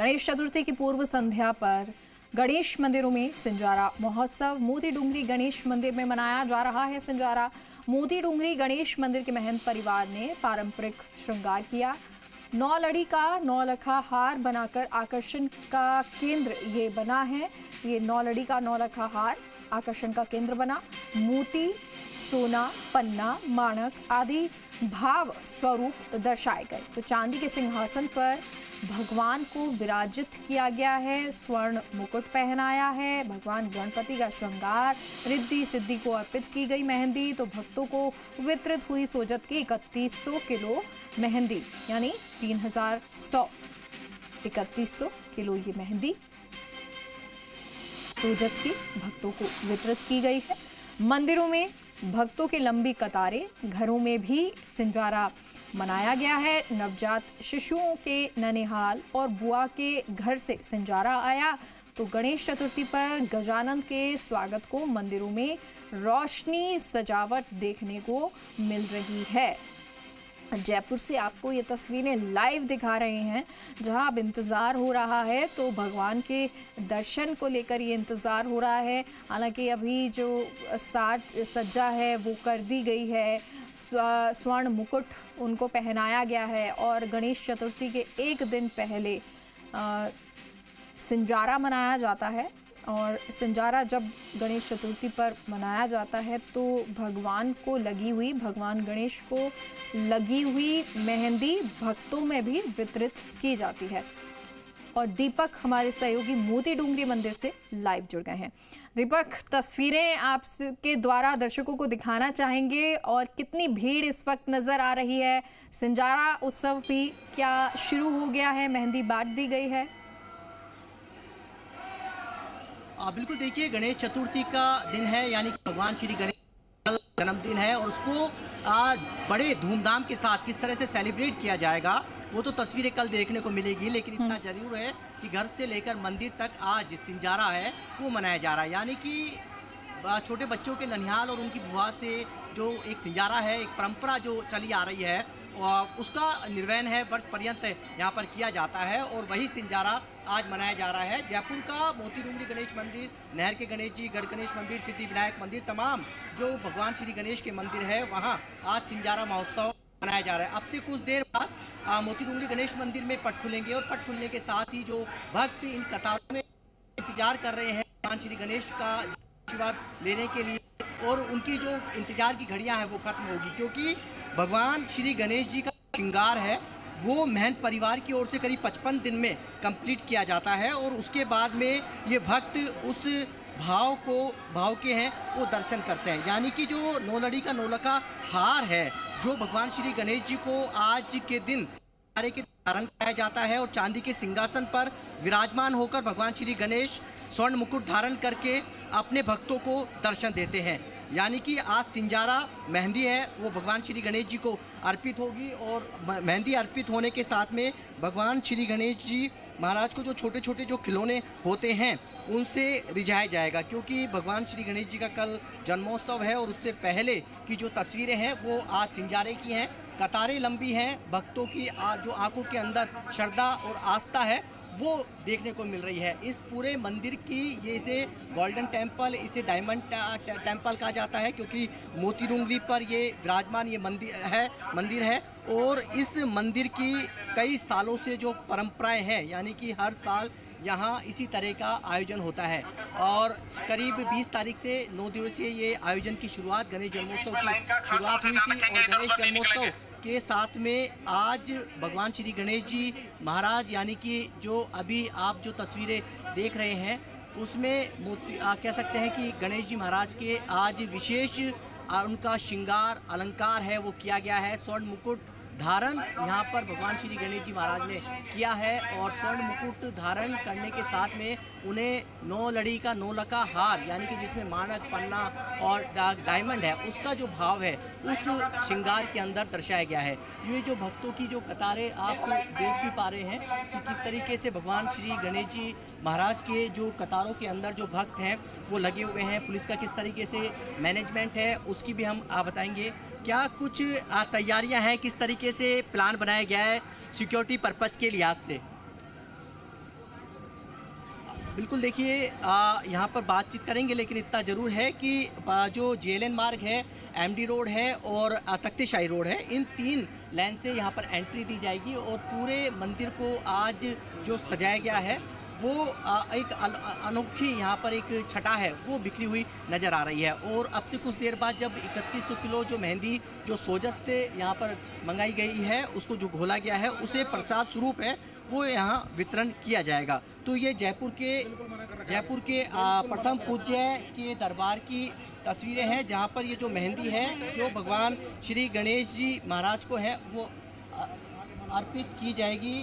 गणेश चतुर्थी की पूर्व संध्या पर गणेश मंदिरों में सिंजारा महोत्सव मोती डूंगरी गणेश मंदिर में मनाया जा रहा है। सिंजारा मोती डूंगरी गणेश मंदिर के महंत परिवार ने पारंपरिक श्रृंगार किया। 9 लड़ी का 9 लखा हार बनाकर आकर्षण का केंद्र ये बना है। ये 9 लड़ी का 9 लखा हार आकर्षण का केंद्र बना। मोती, सोना, पन्ना, माणक आदि भाव स्वरूप दर्शाए गए। तो चांदी के सिंहासन पर भगवान को विराजित किया गया है। स्वर्ण मुकुट पहनाया है। भगवान गणपति का श्रृंगार, रिद्धि सिद्धि को अर्पित की गई मेहंदी। तो भक्तों को वितरित हुई सोजत की 3100 किलो मेहंदी, यानी 3100 किलो ये मेहंदी सोजत की भक्तों को वितरित की गई है। मंदिरों में भक्तों की लंबी कतारें, घरों में भी सिंजारा मनाया गया है। नवजात शिशुओं के ननिहाल और बुआ के घर से सिंजारा आया। तो गणेश चतुर्थी पर गजानन के स्वागत को मंदिरों में रोशनी सजावट देखने को मिल रही है। जयपुर से आपको ये तस्वीरें लाइव दिखा रहे हैं, जहां अब इंतज़ार हो रहा है। तो भगवान के दर्शन को लेकर ये इंतज़ार हो रहा है। हालांकि अभी जो साज सज्जा है वो कर दी गई है। स्वर्ण मुकुट उनको पहनाया गया है और गणेश चतुर्थी के एक दिन पहले सिंजारा मनाया जाता है। और सिंजारा जब गणेश चतुर्थी पर मनाया जाता है तो भगवान गणेश को लगी हुई मेहंदी भक्तों में भी वितरित की जाती है। और दीपक हमारे सहयोगी मोती डूंगरी मंदिर से लाइव जुड़ गए हैं। दीपक, तस्वीरें आपके द्वारा दर्शकों को दिखाना चाहेंगे और कितनी भीड़ इस वक्त नजर आ रही है? सिंजारा उत्सव भी क्या शुरू हो गया है? मेहंदी बांट दी गई है? बिल्कुल, देखिए गणेश चतुर्थी का दिन है, यानी कि भगवान श्री गणेश का जन्मदिन है और उसको आज बड़े धूमधाम के साथ किस तरह से सेलिब्रेट किया जाएगा वो तो तस्वीरें कल देखने को मिलेगी। लेकिन इतना जरूर है कि घर से लेकर मंदिर तक आज सिंजारा है वो मनाया जा रहा है। यानी कि छोटे बच्चों के ननिहाल और उनकी बुआ से जो एक सिंजारा है, एक परंपरा जो चली आ रही है और उसका निर्वहन है वर्ष पर्यंत यहाँ पर किया जाता है और वही सिंजारा आज मनाया जा रहा है। जयपुर का मोती डूंगरी गणेश मंदिर, नहर के गणेश जी, गढ़ गणेश मंदिर, सिद्धि विनायक मंदिर, तमाम जो भगवान श्री गणेश के मंदिर है वहाँ आज सिंजारा महोत्सव मनाया जा रहा है। अब से कुछ देर बाद मोती डूंगरी गणेश मंदिर में पट खुलेंगे और पट खुलने के साथ ही जो भक्त इन कतारों में इंतजार कर रहे हैं भगवान श्री गणेश का आशीर्वाद लेने के लिए, और उनकी जो इंतजार की घड़ियां हैं वो खत्म होगी, क्योंकि भगवान श्री गणेश जी का श्रृंगार है वो महंत परिवार की ओर से करीब 55 दिन में कंप्लीट किया जाता है और उसके बाद में ये भक्त उस भाव के हैं वो दर्शन करते हैं। यानी कि जो 9 लड़ी का 9 लखा हार है जो भगवान श्री गणेश जी को आज के दिन के धारण किया जाता है और चांदी के सिंहासन पर विराजमान होकर भगवान श्री गणेश स्वर्ण मुकुट धारण करके अपने भक्तों को दर्शन देते हैं। यानी कि आज सिंजारा मेहंदी है वो भगवान श्री गणेश जी को अर्पित होगी और मेहंदी अर्पित होने के साथ में भगवान श्री गणेश जी महाराज को जो छोटे छोटे जो खिलौने होते हैं उनसे रिझाया जाएगा, क्योंकि भगवान श्री गणेश जी का कल जन्मोत्सव है और उससे पहले की जो तस्वीरें हैं वो आज सिंजारे की हैं। कतारें लंबी हैं, भक्तों की जो आंखों के अंदर श्रद्धा और आस्था है वो देखने को मिल रही है। इस पूरे मंदिर की ये इसे गोल्डन टेम्पल, इसे डायमंड टेम्पल कहा जाता है, क्योंकि मोती डूंगरी पर ये विराजमान ये मंदिर है और इस मंदिर की कई सालों से जो परंपराएं हैं, यानी कि हर साल यहाँ इसी तरह का आयोजन होता है और करीब 20 तारीख से 9 दिवसीय ये आयोजन की शुरुआत, गणेश जन्मोत्सव की शुरुआत हुई थी और गणेश जन्मोत्सव के साथ में आज भगवान श्री गणेश जी महाराज, यानी कि जो अभी आप जो तस्वीरें देख रहे हैं उसमें कह सकते हैं कि गणेश जी महाराज के आज विशेष उनका श्रृंगार अलंकार है वो किया गया है। स्वर्ण मुकुट धारण यहाँ पर भगवान श्री गणेश जी महाराज ने किया है और स्वर्ण मुकुट धारण करने के साथ में उन्हें 9 लड़ी का 9 लखा हार, यानी कि जिसमें माणक, पन्ना और डायमंड है उसका जो भाव है उस श्रृंगार के अंदर दर्शाया गया है। ये जो भक्तों की जो कतारें आप देख भी पा रहे हैं कि किस तरीके से भगवान श्री गणेश जी महाराज के जो कतारों के अंदर जो भक्त हैं वो लगे हुए हैं। पुलिस का किस तरीके से मैनेजमेंट है उसकी भी हम बताएंगे। क्या कुछ तैयारियां हैं, किस तरीके से प्लान बनाया गया है सिक्योरिटी पर्पज के लिहाज से? बिल्कुल देखिए, यहाँ पर बातचीत करेंगे, लेकिन इतना ज़रूर है कि जो जेएलएन मार्ग है, एमडी रोड है और तख्तेशाही रोड है, इन 3 लाइन से यहाँ पर एंट्री दी जाएगी और पूरे मंदिर को आज जो सजाया गया है वो एक अनोखी यहाँ पर एक छटा है वो बिखरी हुई नज़र आ रही है। और अब से कुछ देर बाद जब 3100 किलो जो मेहंदी जो सोजत से यहाँ पर मंगाई गई है, उसको जो घोला गया है, उसे प्रसाद स्वरूप है वो यहाँ वितरण किया जाएगा। तो ये जयपुर के प्रथम पूज्य के दरबार की तस्वीरें हैं, जहाँ पर ये जो मेहंदी है जो भगवान श्री गणेश जी महाराज को है वो अर्पित की जाएगी।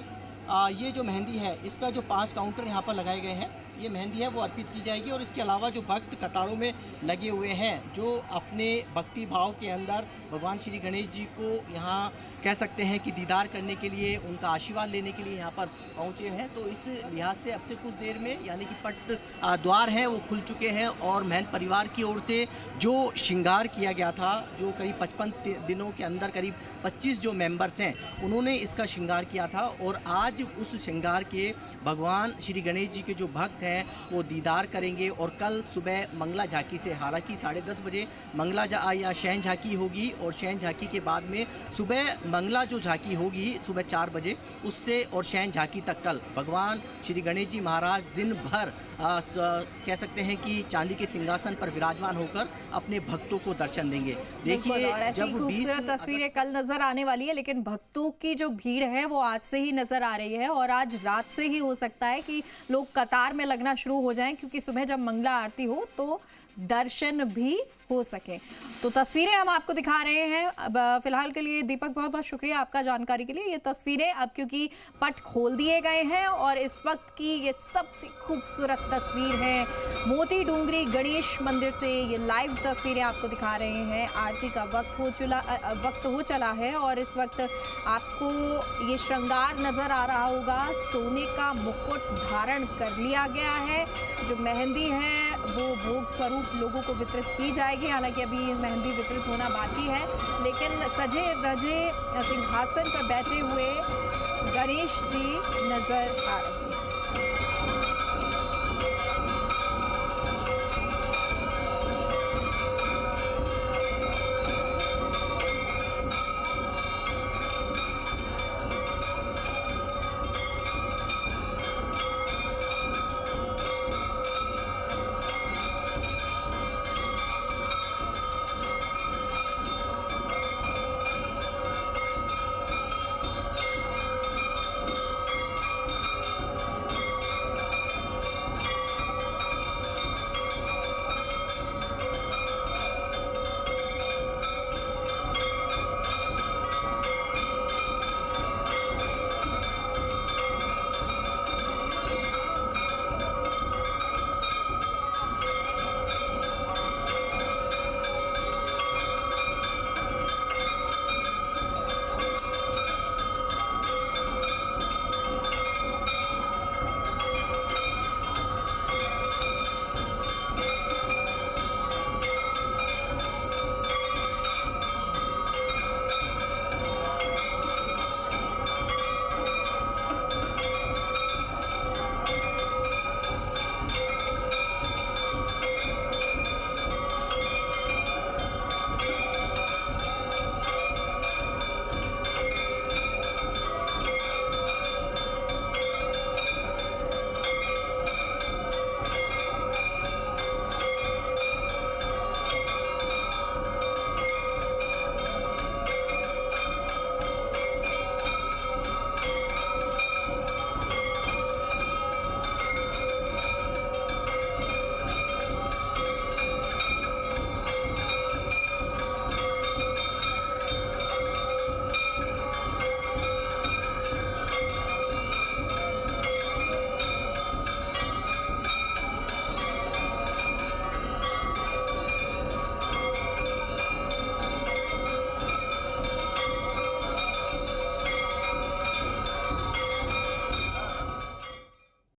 ये जो मेहंदी है, इसका जो 5 काउंटर यहाँ पर लगाए गए हैं, ये मेहंदी है वो अर्पित की जाएगी। और इसके अलावा जो भक्त कतारों में लगे हुए हैं, जो अपने भक्ति भाव के अंदर भगवान श्री गणेश जी को यहाँ कह सकते हैं कि दीदार करने के लिए, उनका आशीर्वाद लेने के लिए यहाँ पर पहुँचे हैं, तो इस लिहाज से अब से कुछ देर में यानी कि पट द्वार हैं वो खुल चुके हैं। और महंत परिवार की ओर से जो श्रृंगार किया गया था, जो करीब 55 दिनों के अंदर करीब 25 जो मेंबर्स हैं उन्होंने इसका श्रृंगार किया था। और आज उस श्रृंगार के भगवान श्री गणेश जी के जो भक्त हैं वो दीदार करेंगे। और कल सुबह मंगला झांकी से, हालांकि 10:30 बजे मंगला या शयन झांकी होगी, और शयन झांकी के बाद में सुबह मंगला जो झांकी होगी सुबह 4 बजे, उससे और शयन झांकी तक कल भगवान श्री गणेश जी महाराज दिन भर कह सकते हैं कि चांदी के सिंहासन पर विराजमान होकर अपने भक्तों को दर्शन देंगे। देखिए, जब खूबसूरत तस्वीरें कल नजर आने वाली है, लेकिन भक्तों की जो भीड़ है वो आज से ही नजर आ रही है। और आज रात से ही हो सकता है कि लोग कतार में लगना शुरू हो जाएं, क्योंकि सुबह जब मंगला आरती हो तो दर्शन भी हो सके। तो तस्वीरें हम आपको दिखा रहे हैं। अब फिलहाल के लिए दीपक बहुत बहुत शुक्रिया आपका जानकारी के लिए। ये तस्वीरें अब क्योंकि पट खोल दिए गए हैं और इस वक्त की ये सबसे खूबसूरत तस्वीर है मोती डूंगरी गणेश मंदिर से। ये लाइव तस्वीरें आपको दिखा रहे हैं। आरती का वक्त हो चला है और इस वक्त आपको ये श्रृंगार नजर आ रहा होगा। सोने का मुकुट धारण कर लिया गया है। जो मेहंदी है वो भोग स्वरूप लोगों को वितरित की जाएगी। हालांकि अभी मेहंदी वितरित होना बाकी है, लेकिन सजे धजे सिंहासन पर बैठे हुए गणेश जी नजर आ रहे हैं।